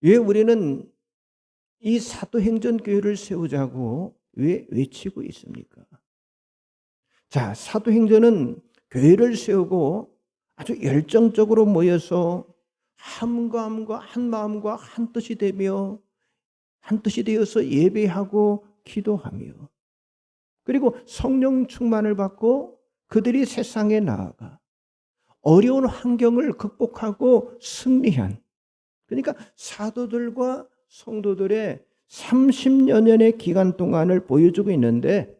왜 우리는 이 사도행전 교회를 세우자고 왜 외치고 있습니까? 자, 사도행전은 교회를 세우고 아주 열정적으로 모여서 함과 한 마음과 한 뜻이 되며 한 뜻이 되어서 예배하고 기도하며 그리고 성령 충만을 받고 그들이 세상에 나아가 어려운 환경을 극복하고 승리한, 그러니까 사도들과 성도들의 30여 년의 기간 동안을 보여주고 있는데,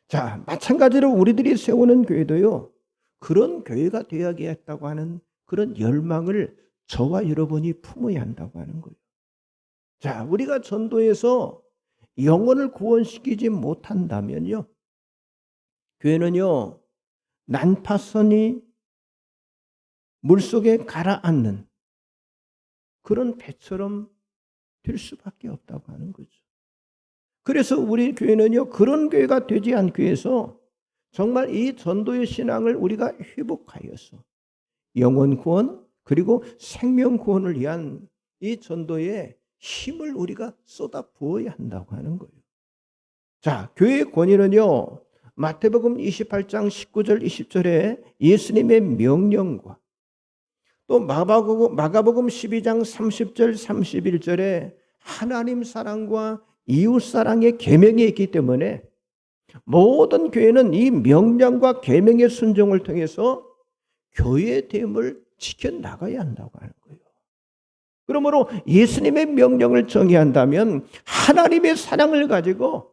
자, 마찬가지로 우리들이 세우는 교회도요, 그런 교회가 되어야겠다고 하는 그런 열망을 저와 여러분이 품어야 한다고 하는 거예요. 자, 우리가 전도해서 영혼을 구원시키지 못한다면요, 교회는요, 난파선이 물속에 가라앉는 그런 배처럼 될 수밖에 없다고 하는 거죠. 그래서 우리 교회는요, 그런 교회가 되지 않기 위해서 정말 이 전도의 신앙을 우리가 회복하여서 영혼 구원 그리고 생명 구원을 위한 이 전도에 힘을 우리가 쏟아 부어야 한다고 하는 거예요. 자, 교회의 권위는요, 마태복음 28장 19절 20절에 예수님의 명령과 또 마가복음 12장 30절 31절에 하나님 사랑과 이웃 사랑의 계명이 있기 때문에 모든 교회는 이 명령과 계명의 순종을 통해서 교회의 됨을 지켜나가야 한다고 하는 거예요. 그러므로 예수님의 명령을 정의한다면 하나님의 사랑을 가지고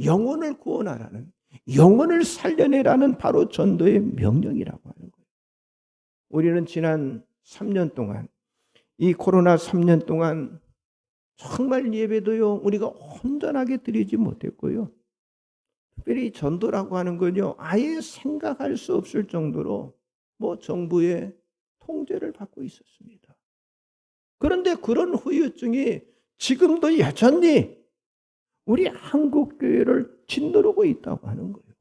영혼을 구원하라는, 영혼을 살려내라는 바로 전도의 명령이라고 하는 거예요. 우리는 지난 3년 동안, 이 코로나 3년 동안 정말 예배도요, 우리가 온전하게 드리지 못했고요. 특별히 전도라고 하는 건요, 아예 생각할 수 없을 정도로 정부의 통제를 받고 있었습니다. 그런데 그런 후유증이 지금도 여전히 우리 한국 교회를 짓누르고 있다고 하는 거예요.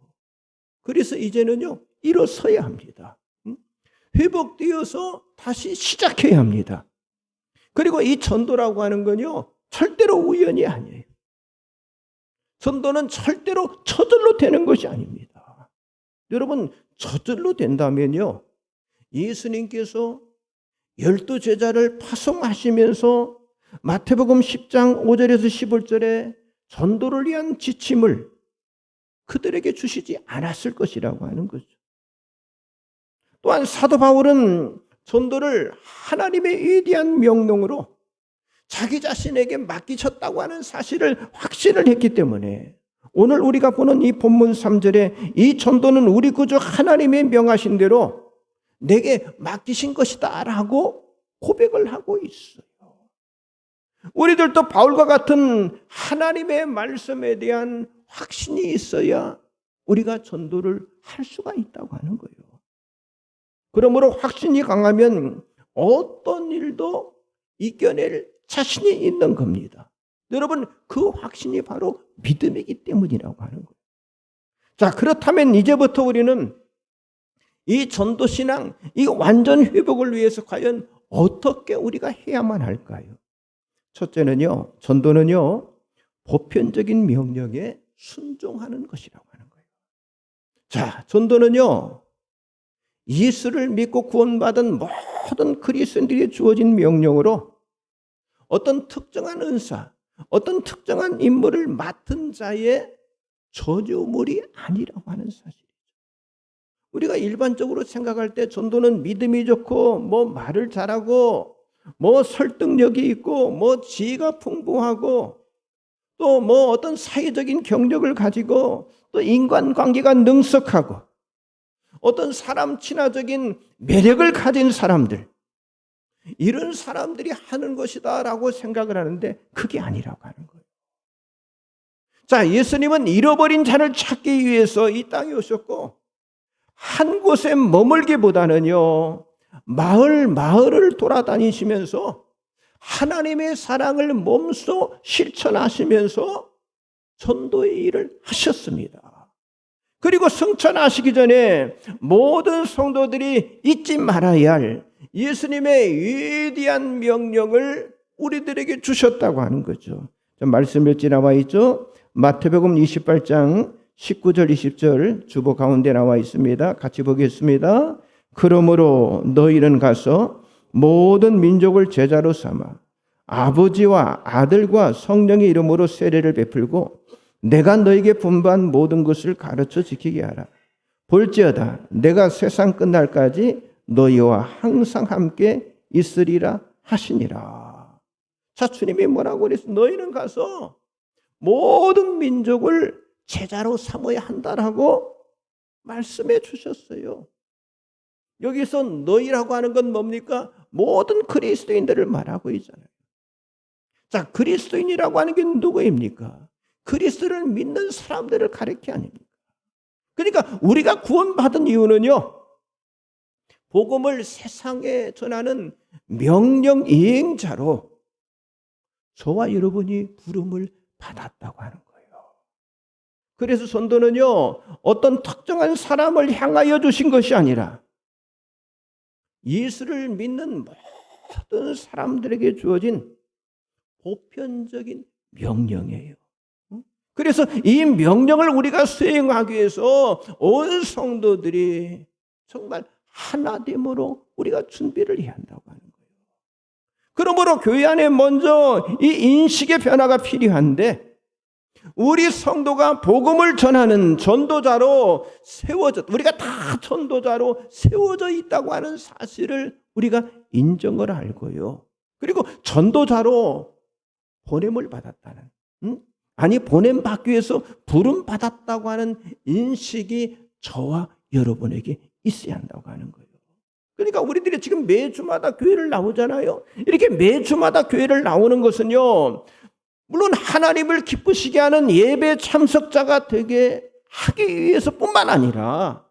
그래서 이제는요, 일어서야 합니다. 회복되어서 다시 시작해야 합니다. 그리고 이 전도라고 하는 건요, 절대로 우연이 아니에요. 전도는 절대로 저절로 되는 것이 아닙니다. 여러분, 저절로 된다면요, 예수님께서 12 제자를 파송하시면서 마태복음 10장 5절에서 15절에 전도를 위한 지침을 그들에게 주시지 않았을 것이라고 하는 거죠. 또한 사도 바울은 전도를 하나님의 위대한 명령으로 자기 자신에게 맡기셨다고 하는 사실을 확신을 했기 때문에 오늘 우리가 보는 이 본문 3절에 이 전도는 우리 구주 하나님의 명하신 대로 내게 맡기신 것이다 라고 고백을 하고 있어요. 우리들도 바울과 같은 하나님의 말씀에 대한 확신이 있어야 우리가 전도를 할 수가 있다고 하는 거예요. 그러므로 확신이 강하면 어떤 일도 이겨낼 자신이 있는 겁니다. 여러분, 그 확신이 바로 믿음이기 때문이라고 하는 거예요. 자, 그렇다면 이제부터 우리는 이 전도신앙, 이 완전 회복을 위해서 과연 어떻게 우리가 해야만 할까요? 첫째는요, 전도는요, 보편적인 명령에 순종하는 것이라고 하는 거예요. 자, 전도는요, 예수를 믿고 구원받은 모든 그리스도인들에게 주어진 명령으로 어떤 특정한 은사, 어떤 특정한 임무를 맡은 자의 전유물이 아니라고 하는 사실이죠. 우리가 일반적으로 생각할 때 전도는 믿음이 좋고 말을 잘하고 설득력이 있고 지혜가 풍부하고 또 어떤 사회적인 경력을 가지고 또 인간관계가 능숙하고 어떤 사람 친화적인 매력을 가진 사람들, 이런 사람들이 하는 것이다 라고 생각을 하는데 그게 아니라고 하는 거예요. 자, 예수님은 잃어버린 자를 찾기 위해서 이 땅에 오셨고 한 곳에 머물기보다는요, 마을을 돌아다니시면서 하나님의 사랑을 몸소 실천하시면서 전도의 일을 하셨습니다. 그리고 승천하시기 전에 모든 성도들이 잊지 말아야 할 예수님의 위대한 명령을 우리들에게 주셨다고 하는 거죠. 말씀 읽지 나와 있죠. 마태복음 28장 19절 20절 주보 가운데 나와 있습니다. 같이 보겠습니다. 그러므로 너희는 가서 모든 민족을 제자로 삼아 아버지와 아들과 성령의 이름으로 세례를 베풀고 내가 너에게 분부한 모든 것을 가르쳐 지키게 하라. 볼지어다 내가 세상 끝날까지 너희와 항상 함께 있으리라 하시니라. 자, 주님이 뭐라고 그랬어? 너희는 가서 모든 민족을 제자로 삼아야 한다라고 말씀해 주셨어요. 여기서 너희라고 하는 건 뭡니까? 모든 그리스도인들을 말하고 있잖아요. 자, 그리스도인이라고 하는 게 누구입니까? 그리스도를 믿는 사람들을 가리키 아닙니까? 그러니까 우리가 구원받은 이유는요, 복음을 세상에 전하는 명령 이행자로 저와 여러분이 부름을 받았다고 하는 거예요. 그래서 전도는요, 어떤 특정한 사람을 향하여 주신 것이 아니라 예수를 믿는 모든 사람들에게 주어진 보편적인 명령이에요. 그래서 이 명령을 우리가 수행하기 위해서 온 성도들이 정말 하나됨으로 우리가 준비를 해야 한다고 하는 거예요. 그러므로 교회 안에 먼저 이 인식의 변화가 필요한데, 우리 성도가 복음을 전하는 전도자로 우리가 다 전도자로 세워져 있다고 하는 사실을 우리가 인정을 알고요. 그리고 전도자로 보냄을 받았다는, 보냄 받기 위해서 부름 받았다고 하는 인식이 저와 여러분에게 있어야 한다고 하는 거예요. 그러니까 우리들이 지금 매주마다 교회를 나오잖아요. 이렇게 매주마다 교회를 나오는 것은요, 물론 하나님을 기쁘시게 하는 예배 참석자가 되게 하기 위해서뿐만 아니라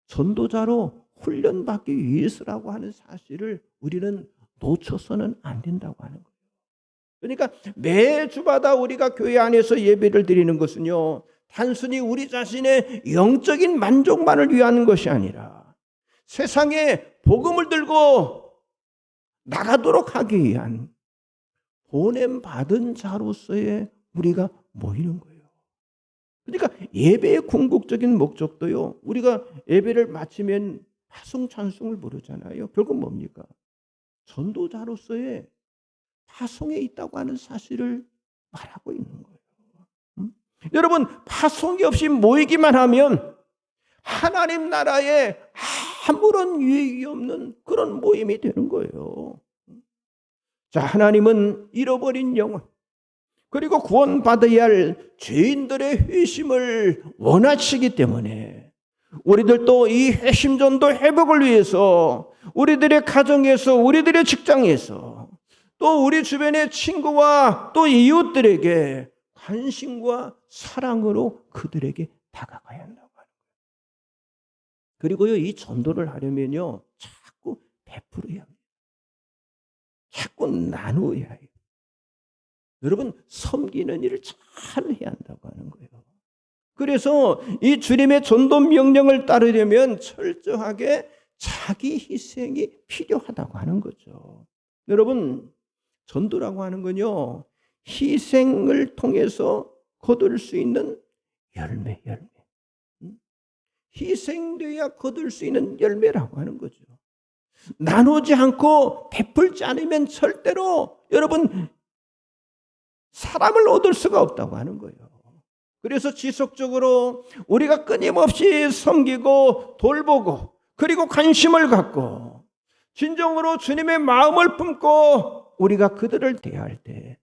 전도자로 훈련받기 위해서라고 하는 사실을 우리는 놓쳐서는 안 된다고 하는 거예요. 그러니까 매주마다 우리가 교회 안에서 예배를 드리는 것은요, 단순히 우리 자신의 영적인 만족만을 위한 것이 아니라 세상에 복음을 들고 나가도록 하기 위한 보냄받은 자로서의 우리가 모이는 거예요. 그러니까 예배의 궁극적인 목적도요, 우리가 예배를 마치면 파송 찬송을 부르잖아요. 결국 뭡니까? 전도자로서의 파송에 있다고 하는 사실을 말하고 있는 거예요. 여러분, 파송이 없이 모이기만 하면 하나님 나라에 아무런 유익이 없는 그런 모임이 되는 거예요. 자, 하나님은 잃어버린 영혼, 그리고 구원받아야 할 죄인들의 회심을 원하시기 때문에 우리들도 이 회심전도 회복을 위해서 우리들의 가정에서, 우리들의 직장에서, 또 우리 주변의 친구와 또 이웃들에게 관심과 사랑으로 그들에게 다가가야 한다고 하는 거예요. 그리고요, 이 전도를 하려면요, 자꾸 베풀어야 합니다. 자꾸 나누어야 해요. 여러분, 섬기는 일을 잘 해야 한다고 하는 거예요. 그래서 이 주님의 전도 명령을 따르려면 철저하게 자기 희생이 필요하다고 하는 거죠. 여러분, 전도라고 하는 건요, 희생을 통해서 거둘 수 있는 열매. 희생돼야 거둘 수 있는 열매라고 하는 거죠. 나누지 않고 베풀지 않으면 절대로 여러분 사람을 얻을 수가 없다고 하는 거예요. 그래서 지속적으로 우리가 끊임없이 섬기고 돌보고 그리고 관심을 갖고 진정으로 주님의 마음을 품고 우리가 그들을 대할 때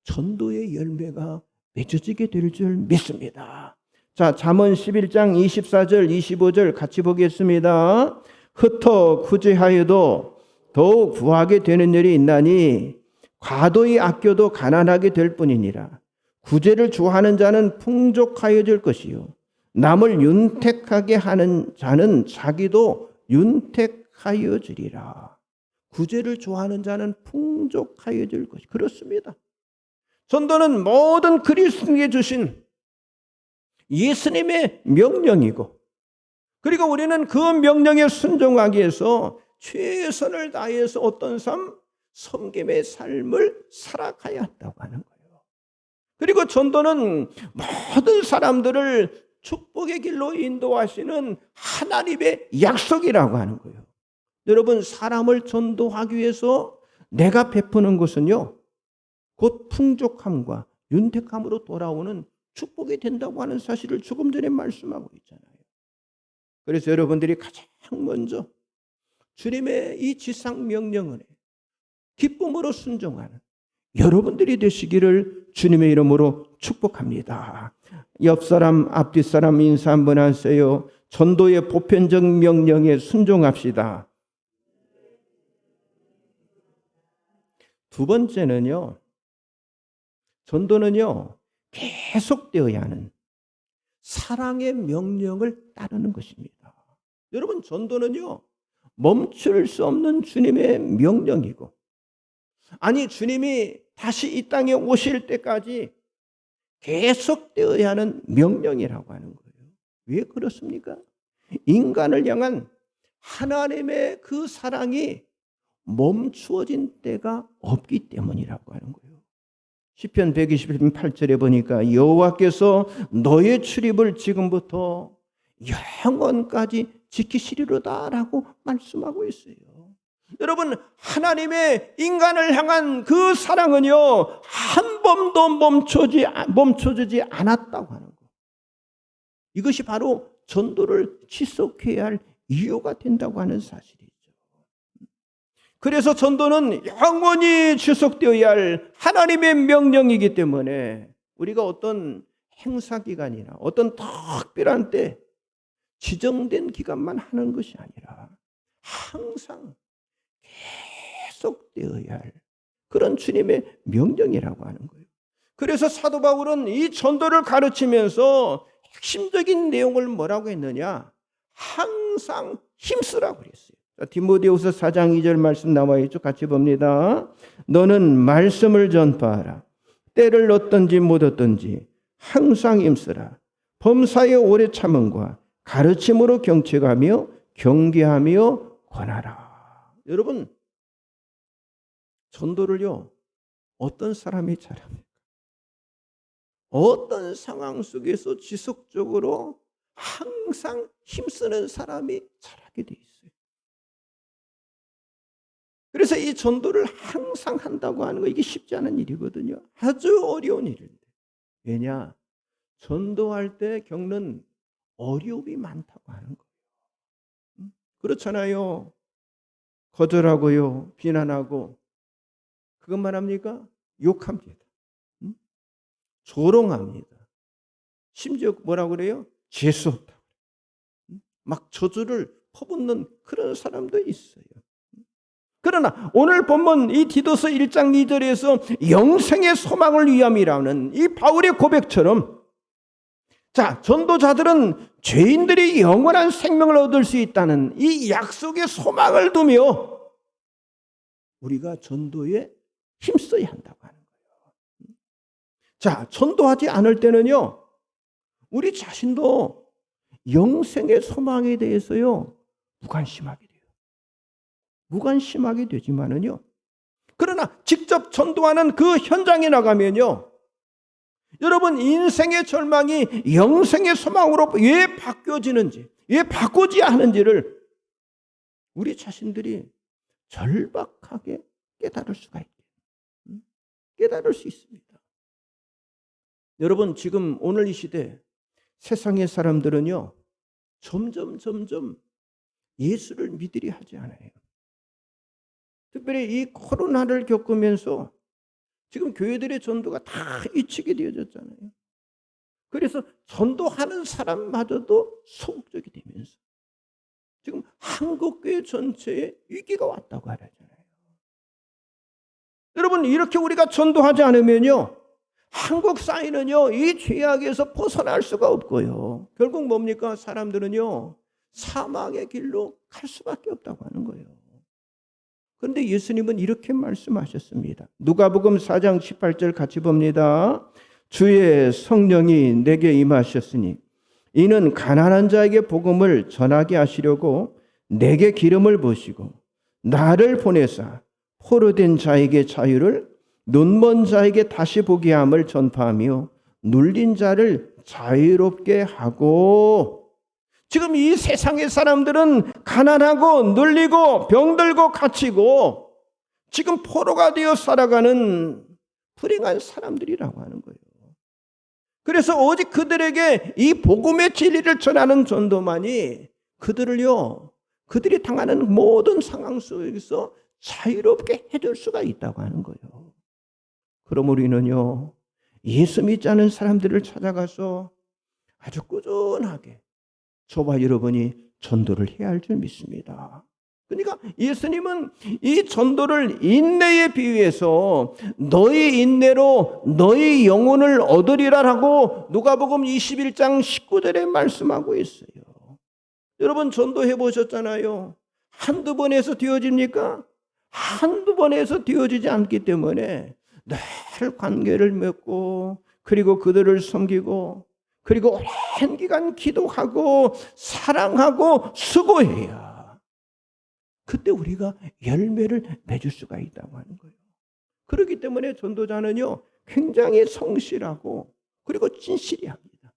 전도의 열매가 맺어지게 될 줄 믿습니다. 자, 잠언 11장 24절 25절 같이 보겠습니다. 흩어 구제하여도 더욱 구하게 되는 일이 있나니 과도히 아껴도 가난하게 될 뿐이니라. 구제를 좋아하는 자는 풍족하여질 것이요 남을 윤택하게 하는 자는 자기도 윤택하여지리라. 구제를 좋아하는 자는 풍족하여질 것이. 그렇습니다. 전도는 모든 그리스도인에게 주신 예수님의 명령이고, 그리고 우리는 그 명령에 순종하기 위해서 최선을 다해서 어떤 삶? 섬김의 삶을 살아가야 한다고 하는 거예요. 그리고 전도는 모든 사람들을 축복의 길로 인도하시는 하나님의 약속이라고 하는 거예요. 여러분, 사람을 전도하기 위해서 내가 베푸는 것은요, 곧 풍족함과 윤택함으로 돌아오는 축복이 된다고 하는 사실을 조금 전에 말씀하고 있잖아요. 그래서 여러분들이 가장 먼저 주님의 이 지상 명령을 기쁨으로 순종하는 여러분들이 되시기를 주님의 이름으로 축복합니다. 옆 사람, 앞뒤 사람 인사 한번 하세요. 전도의 보편적 명령에 순종합시다. 두 번째는요, 전도는요, 계속되어야 하는 사랑의 명령을 따르는 것입니다. 여러분, 전도는요, 멈출 수 없는 주님의 명령이고, 아니, 주님이 다시 이 땅에 오실 때까지 계속되어야 하는 명령이라고 하는 거예요. 왜 그렇습니까? 인간을 향한 하나님의 그 사랑이 멈추어진 때가 없기 때문이라고 하는 거예요. 시편 121편 8절에 보니까 여호와께서 너의 출입을 지금부터 영원까지 지키시리로다라고 말씀하고 있어요. 여러분, 하나님의 인간을 향한 그 사랑은요, 한 번도 멈춰주지 않았다고 하는 거. 이것이 바로 전도를 지속해야 할 이유가 된다고 하는 사실이죠. 그래서 전도는 영원히 지속되어야 할 하나님의 명령이기 때문에 우리가 어떤 행사기간이나 어떤 특별한 때 지정된 기간만 하는 것이 아니라 항상 계속되어야 할 그런 주님의 명령이라고 하는 거예요. 그래서 사도 바울은 이 전도를 가르치면서 핵심적인 내용을 뭐라고 했느냐? 항상 힘쓰라고 그랬어요. 디모데후서 4장 2절 말씀 나와 있죠. 같이 봅니다. 너는 말씀을 전파하라. 때를 얻든지 못 얻든지 항상 힘쓰라. 범사에 오래 참음과 가르침으로 경책하며 경계하며 권하라. 여러분, 전도를요, 어떤 사람이 잘합니까? 어떤 상황 속에서 지속적으로 항상 힘쓰는 사람이 잘하게 돼 있어요. 그래서 이 전도를 항상 한다고 하는 거, 이게 쉽지 않은 일이거든요. 아주 어려운 일인데. 왜냐? 전도할 때 겪는 어려움이 많다고 하는 거예요. 그렇잖아요. 거절하고요, 비난하고, 그것만 합니까? 욕합니다. 조롱합니다. 심지어 뭐라고 그래요? 재수없다. 막 저주를 퍼붓는 그런 사람도 있어요. 그러나 오늘 본문 이 디도서 1장 2절에서 영생의 소망을 위함이라는 이 바울의 고백처럼, 자, 전도자들은 죄인들이 영원한 생명을 얻을 수 있다는 이 약속의 소망을 두며 우리가 전도에 힘써야 한다고 하는 거예요. 자, 전도하지 않을 때는요, 우리 자신도 영생의 소망에 대해서요, 무관심하게 돼요. 무관심하게 되지만은요, 그러나 직접 전도하는 그 현장에 나가면요, 여러분, 인생의 절망이 영생의 소망으로 왜 바뀌어지는지, 왜 바꾸지 하는지를 우리 자신들이 절박하게 깨달을 수가 있게, 깨달을 수 있습니다. 여러분, 지금 오늘 이 시대 세상의 사람들은요, 점점 예수를 믿으려 하지 않아요. 특별히 이 코로나를 겪으면서 지금 교회들의 전도가 다 잊히게 되어졌잖아요. 그래서 전도하는 사람마저도 소극적이 되면서 지금 한국교회 전체에 위기가 왔다고 하잖아요. 여러분, 이렇게 우리가 전도하지 않으면요, 한국 사회는요, 이 죄악에서 벗어날 수가 없고요. 결국 뭡니까? 사람들은요, 사망의 길로 갈 수밖에 없다고 하는 거예요. 그런데 예수님은 이렇게 말씀하셨습니다. 누가복음 4장 18절 같이 봅니다. 주의 성령이 내게 임하셨으니 이는 가난한 자에게 복음을 전하게 하시려고 내게 기름을 부으시고 나를 보내사 포로된 자에게 자유를, 눈먼 자에게 다시 보게 함을 전파하며 눌린 자를 자유롭게 하고. 지금 이 세상의 사람들은 가난하고 눌리고 병들고 갇히고 지금 포로가 되어 살아가는 불행한 사람들이라고 하는 거예요. 그래서 오직 그들에게 이 복음의 진리를 전하는 전도만이 그들이 당하는 모든 상황 속에서 자유롭게 해줄 수가 있다고 하는 거예요. 그럼 우리는요, 예수 믿지 않은 사람들을 찾아가서 아주 꾸준하게 저와 여러분이 전도를 해야 할 줄 믿습니다. 그러니까 예수님은 이 전도를 인내에 비유해서 너희 인내로 너희 영혼을 얻으리라라고 누가복음 21장 19절에 말씀하고 있어요. 여러분 전도해 보셨잖아요. 한두 번 해서 되어집니까? 한두 번 해서 되어지지 않기 때문에 늘 관계를 맺고 그리고 그들을 섬기고 그리고 오랜 기간 기도하고 사랑하고 수고해야 그때 우리가 열매를 맺을 수가 있다고 하는 거예요. 그렇기 때문에 전도자는요 굉장히 성실하고 그리고 진실이 합니다.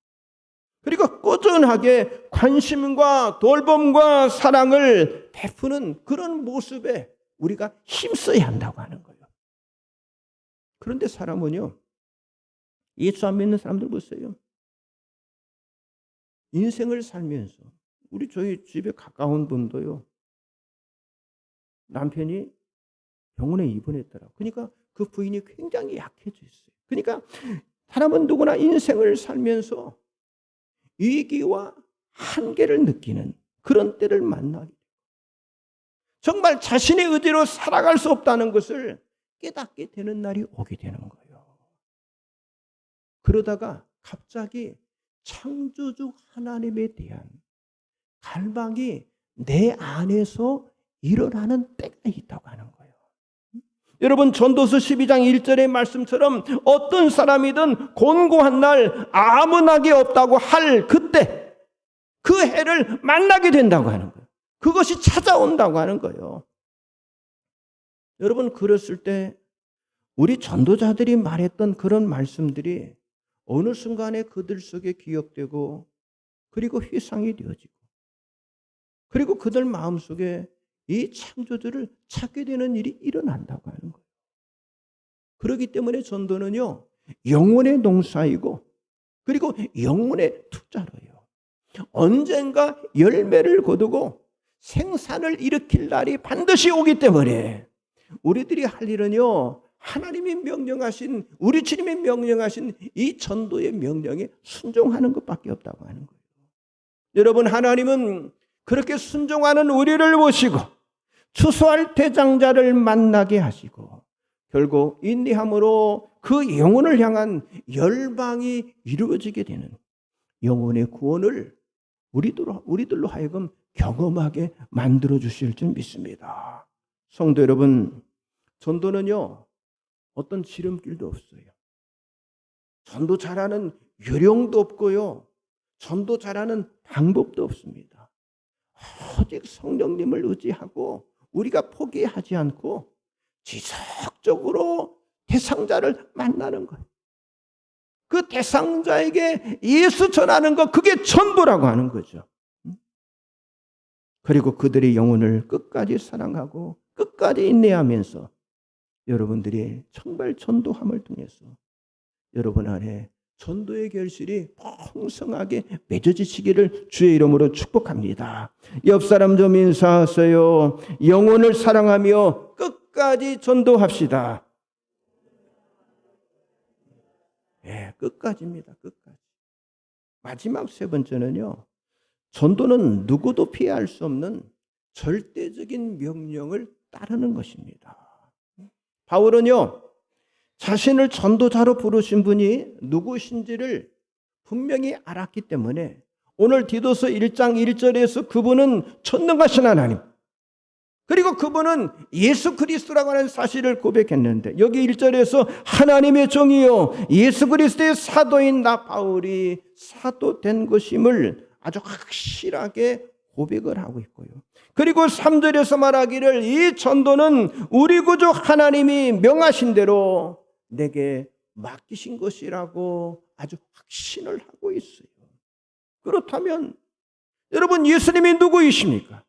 그리고 꾸준하게 관심과 돌봄과 사랑을 베푸는 그런 모습에 우리가 힘써야 한다고 하는 거예요. 그런데 사람은요, 예수 안 믿는 사람들 보세요. 인생을 살면서 저희 집에 가까운 분도요, 남편이 병원에 입원했더라고요. 그러니까 그 부인이 굉장히 약해져 있어요. 그러니까 사람은 누구나 인생을 살면서 위기와 한계를 느끼는 그런 때를 만나게 돼요. 정말 자신의 의지로 살아갈 수 없다는 것을 깨닫게 되는 날이 오게 되는 거예요. 그러다가 갑자기 창조주 하나님에 대한 갈망이 내 안에서 일어나는 때가 있다고 하는 거예요. 여러분 전도서 12장 1절의 말씀처럼 어떤 사람이든 곤고한 날 아무 낙이 없다고 할 그때 그 해를 만나게 된다고 하는 거예요. 그것이 찾아온다고 하는 거예요. 여러분 그랬을 때 우리 전도자들이 말했던 그런 말씀들이 어느 순간에 그들 속에 기억되고 그리고 회상이 되어지고 그리고 그들 마음속에 이 창조주를 찾게 되는 일이 일어난다고 하는 거예요. 그렇기 때문에 전도는요, 영혼의 농사이고 그리고 영혼의 투자로요. 언젠가 열매를 거두고 생산을 일으킬 날이 반드시 오기 때문에 우리들이 할 일은요, 하나님이 명령하신, 우리 주님이 명령하신 이 전도의 명령에 순종하는 것밖에 없다고 하는 거예요. 여러분 하나님은 그렇게 순종하는 우리를 보시고 추수할 대장자를 만나게 하시고 결국 인내함으로 그 영혼을 향한 열방이 이루어지게 되는 영혼의 구원을 우리들로 하여금 경험하게 만들어 주실 줄 믿습니다. 성도 여러분, 전도는요 어떤 지름길도 없어요. 전도 잘하는 요령도 없고요, 전도 잘하는 방법도 없습니다. 오직 성령님을 의지하고 우리가 포기하지 않고 지속적으로 대상자를 만나는 거예요. 그 대상자에게 예수 전하는 것, 그게 전도라고 하는 거죠. 그리고 그들의 영혼을 끝까지 사랑하고 끝까지 인내하면서 여러분들이 정말 전도함을 통해서 여러분 안에 전도의 결실이 풍성하게 맺어지시기를 주의 이름으로 축복합니다. 옆 사람 좀 인사하세요. 영혼을 사랑하며 끝까지 전도합시다. 네, 끝까지입니다. 끝까지. 마지막 세 번째는요, 전도는 누구도 피할 수 없는 절대적인 명령을 따르는 것입니다. 바울은요, 자신을 전도자로 부르신 분이 누구신지를 분명히 알았기 때문에 오늘 디도서 1장 1절에서 그분은 전능하신 하나님, 그리고 그분은 예수 그리스도라고 하는 사실을 고백했는데, 여기 1절에서 하나님의 종이요 예수 그리스도의 사도인 나 바울이 사도된 것임을 아주 확실하게 고백을 하고 있고요. 그리고 3절에서 말하기를 이 전도는 우리 구주 하나님이 명하신 대로 내게 맡기신 것이라고 아주 확신을 하고 있어요. 그렇다면 여러분, 예수님이 누구이십니까?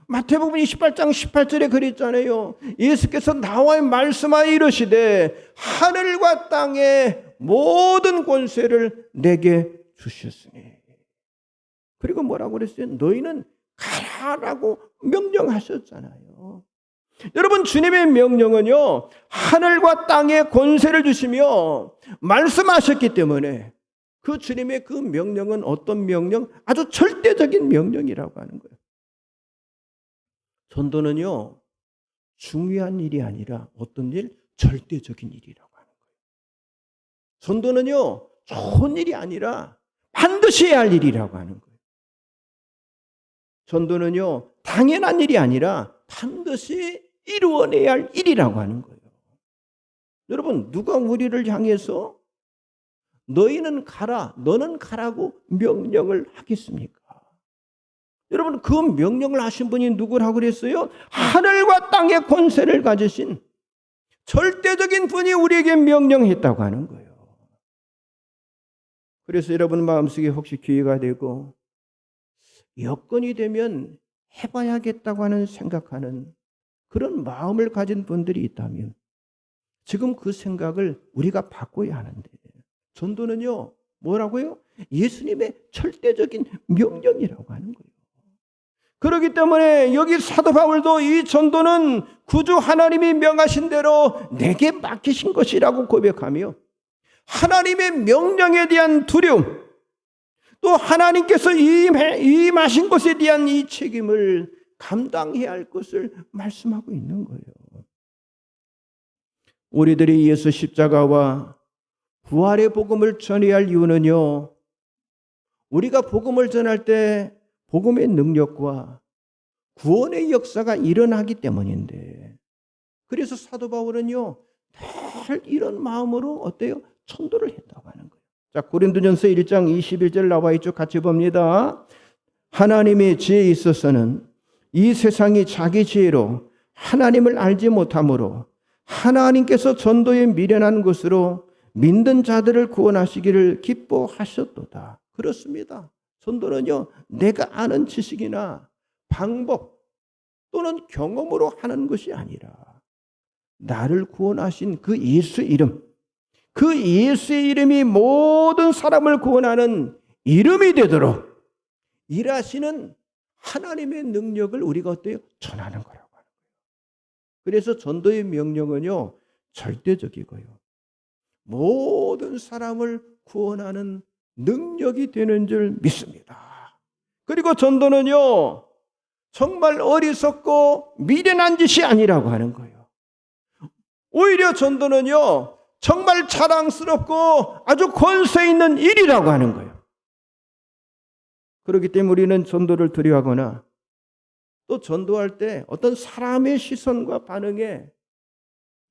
마태복음 28장 18절에 그랬잖아요. 예수께서 나와 말씀하여 이르시되 하늘과 땅의 모든 권세를 내게 주셨으니. 그리고 뭐라고 그랬어요? 너희는 가라라고 명령하셨잖아요. 여러분, 주님의 명령은요, 하늘과 땅의 권세를 주시며 말씀하셨기 때문에 그 주님의 그 명령은 어떤 명령? 아주 절대적인 명령이라고 하는 거예요. 전도는요, 중요한 일이 아니라 어떤 일? 절대적인 일이라고 하는 거예요. 전도는요, 좋은 일이 아니라 반드시 해야 할 일이라고 하는 거예요. 전도는요, 당연한 일이 아니라 반드시 이루어내야 할 일이라고 하는 거예요. 여러분, 누가 우리를 향해서 너희는 가라, 너는 가라고 명령을 하겠습니까? 여러분, 그 명령을 하신 분이 누구라고 그랬어요? 하늘과 땅의 권세를 가지신 절대적인 분이 우리에게 명령했다고 하는 거예요. 그래서 여러분 마음속에 혹시 기회가 되고 여건이 되면 해봐야겠다고 하는 생각하는 그런 마음을 가진 분들이 있다면 지금 그 생각을 우리가 바꿔야 하는데, 전도는요, 뭐라고요? 예수님의 절대적인 명령이라고 하는 거예요. 그렇기 때문에 여기 사도 바울도 이 전도는 구주 하나님이 명하신 대로 내게 맡기신 것이라고 고백하며 하나님의 명령에 대한 두려움, 또 하나님께서 임하신 것에 대한 이 책임을 감당해야 할 것을 말씀하고 있는 거예요. 우리들이 예수 십자가와 부활의 복음을 전해야 할 이유는요, 우리가 복음을 전할 때 복음의 능력과 구원의 역사가 일어나기 때문인데, 그래서 사도 바울은요, 늘 이런 마음으로 어때요? 전도를 했다고 하는 거예요. 자, 고린도전서 1장 21절 나와 있죠. 같이 봅니다. 하나님의 지혜에 있어서는 이 세상이 자기 지혜로 하나님을 알지 못하므로 하나님께서 전도에 미련한 것으로 믿는 자들을 구원하시기를 기뻐하셨도다. 그렇습니다. 전도는요, 내가 아는 지식이나 방법 또는 경험으로 하는 것이 아니라 나를 구원하신 그 예수 이름, 그 예수의 이름이 모든 사람을 구원하는 이름이 되도록 일하시는 하나님의 능력을 우리가 어때요? 전하는 거라고 하는 거예요. 그래서 전도의 명령은요, 절대적이고요, 모든 사람을 구원하는 능력이 되는 줄 믿습니다. 그리고 전도는요, 정말 어리석고 미련한 짓이 아니라고 하는 거예요. 오히려 전도는요, 정말 자랑스럽고 아주 권세 있는 일이라고 하는 거예요. 그렇기 때문에 우리는 전도를 두려워하거나 또 전도할 때 어떤 사람의 시선과 반응에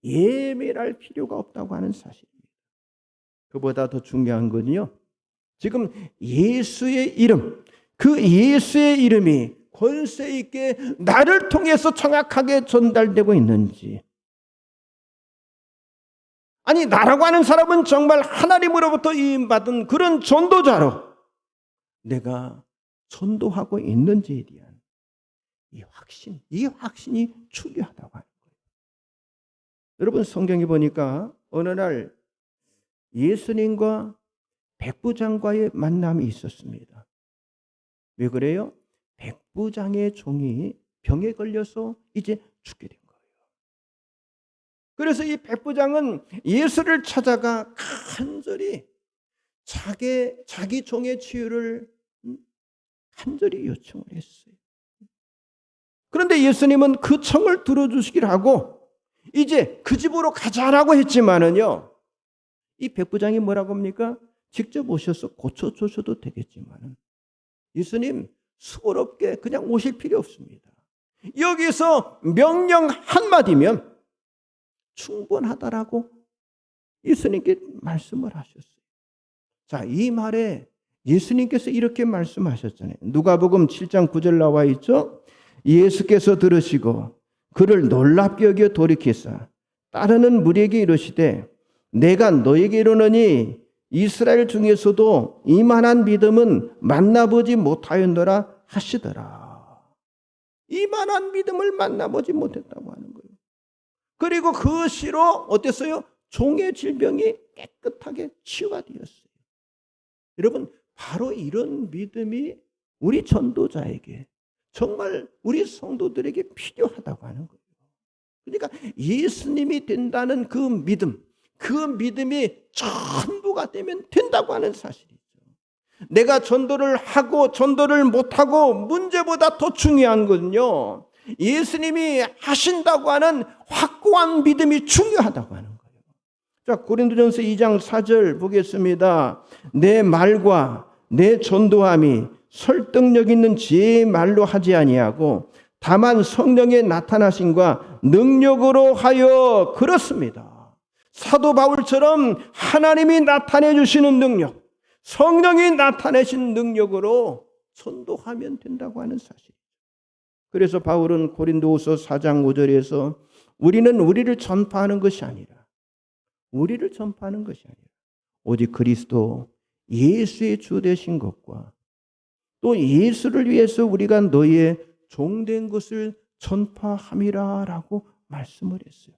예민할 필요가 없다고 하는 사실입니다. 그보다 더 중요한 건요, 지금 예수의 이름, 그 예수의 이름이 권세 있게 나를 통해서 정확하게 전달되고 있는지, 아니 나라고 하는 사람은 정말 하나님으로부터 이임받은 그런 전도자로 내가 전도하고 있는지에 대한 이 확신이 중요하다고 하는 거예요. 여러분, 성경에 보니까 어느 날 예수님과 백부장과의 만남이 있었습니다. 왜 그래요? 백부장의 종이 병에 걸려서 이제 죽게 된 거예요. 그래서 이 백부장은 예수를 찾아가 간절히 자기 종의 치유를 간절히 요청을 했어요. 그런데 예수님은 그 청을 들어주시기를 하고 이제 그 집으로 가자라고 했지만은요, 이 백부장이 뭐라고 합니까? 직접 오셔서 고쳐주셔도 되겠지만 예수님 수고롭게 그냥 오실 필요 없습니다. 여기서 명령 한마디면 충분하다라고 예수님께 말씀을 하셨어요. 자, 이 말에 예수님께서 이렇게 말씀하셨잖아요. 누가복음 7장 9절 나와 있죠. 예수께서 들으시고 그를 놀랍게 여겨 돌이키사 따르는 무리에게 이르시되 내가 너에게 이르노니 이스라엘 중에서도 이만한 믿음은 만나보지 못하였노라 하시더라. 이만한 믿음을 만나보지 못했다고 하는 거예요. 그리고 그 시로 어땠어요? 종의 질병이 깨끗하게 치유가 되었어요. 여러분, 바로 이런 믿음이 우리 전도자에게, 정말 우리 성도들에게 필요하다고 하는 거예요. 그러니까 예수님이 된다는 그 믿음, 그 믿음이 전부가 되면 된다고 하는 사실이죠. 내가 전도를 하고 전도를 못하고 문제보다 더 중요한 것은요, 예수님이 하신다고 하는 확고한 믿음이 중요하다고 하는 거예요. 자, 고린도전서 2장 4절 보겠습니다. 내 말과 내 전도함이 설득력 있는 지혜의 말로 하지 아니하고 다만 성령의 나타나심과 능력으로 하여 그렇습니다. 사도 바울처럼 하나님이 나타내 주시는 능력, 성령이 나타내신 능력으로 전도하면 된다고 하는 사실. 그래서 바울은 고린도후서 4장 5절에서 우리는 우리를 전파하는 것이 아니라 오직 그리스도 예수의 주 되신 것과 또 예수를 위해서 우리가 너희의 종된 것을 전파함이라라고 말씀을 했어요.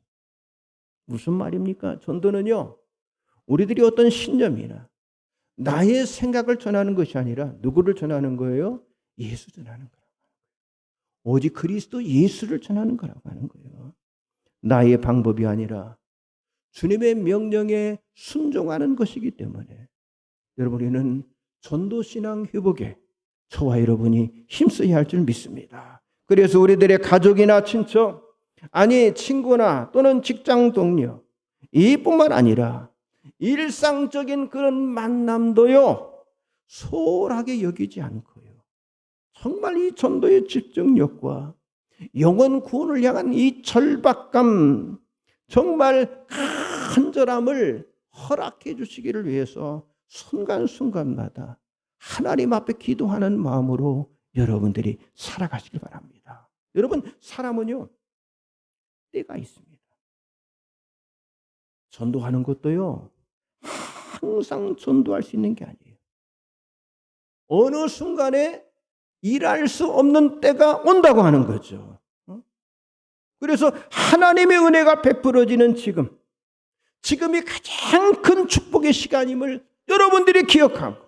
무슨 말입니까? 전도는요, 우리들이 어떤 신념이나 나의 생각을 전하는 것이 아니라 누구를 전하는 거예요? 예수 전하는 거라고. 오직 그리스도 예수를 전하는 거라고 하는 거예요. 나의 방법이 아니라 주님의 명령에 순종하는 것이기 때문에 여러분, 우리는 전도신앙 회복에 저와 여러분이 힘써야 할 줄 믿습니다. 그래서 우리들의 가족이나 친척, 아니 친구나 또는 직장 동료, 이뿐만 아니라 일상적인 그런 만남도요, 소홀하게 여기지 않고요, 정말 이 전도의 집중력과 영혼 구원을 향한 이 절박감, 정말 간절함을 허락해 주시기를 위해서 순간순간마다 하나님 앞에 기도하는 마음으로 여러분들이 살아가시길 바랍니다. 여러분, 사람은요, 때가 있습니다. 전도하는 것도요, 항상 전도할 수 있는 게 아니에요. 어느 순간에 일할 수 없는 때가 온다고 하는 거죠. 그래서 하나님의 은혜가 베풀어지는 지금이 가장 큰 축복의 시간임을 여러분들이 기억하고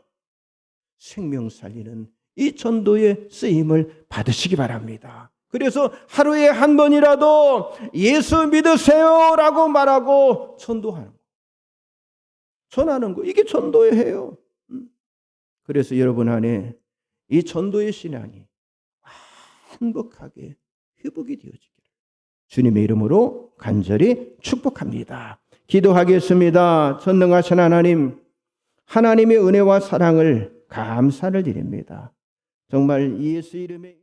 생명 살리는 이 전도의 쓰임을 받으시기 바랍니다. 그래서 하루에 한 번이라도 예수 믿으세요라고 말하고 전도하는 거, 전하는 거, 이게 전도예요. 그래서 여러분 안에 이 전도의 신앙이 행복하게 회복이 되어지기를 주님의 이름으로 간절히 축복합니다. 기도하겠습니다. 전능하신 하나님, 하나님의 은혜와 사랑을 감사를 드립니다. 정말 예수 이름에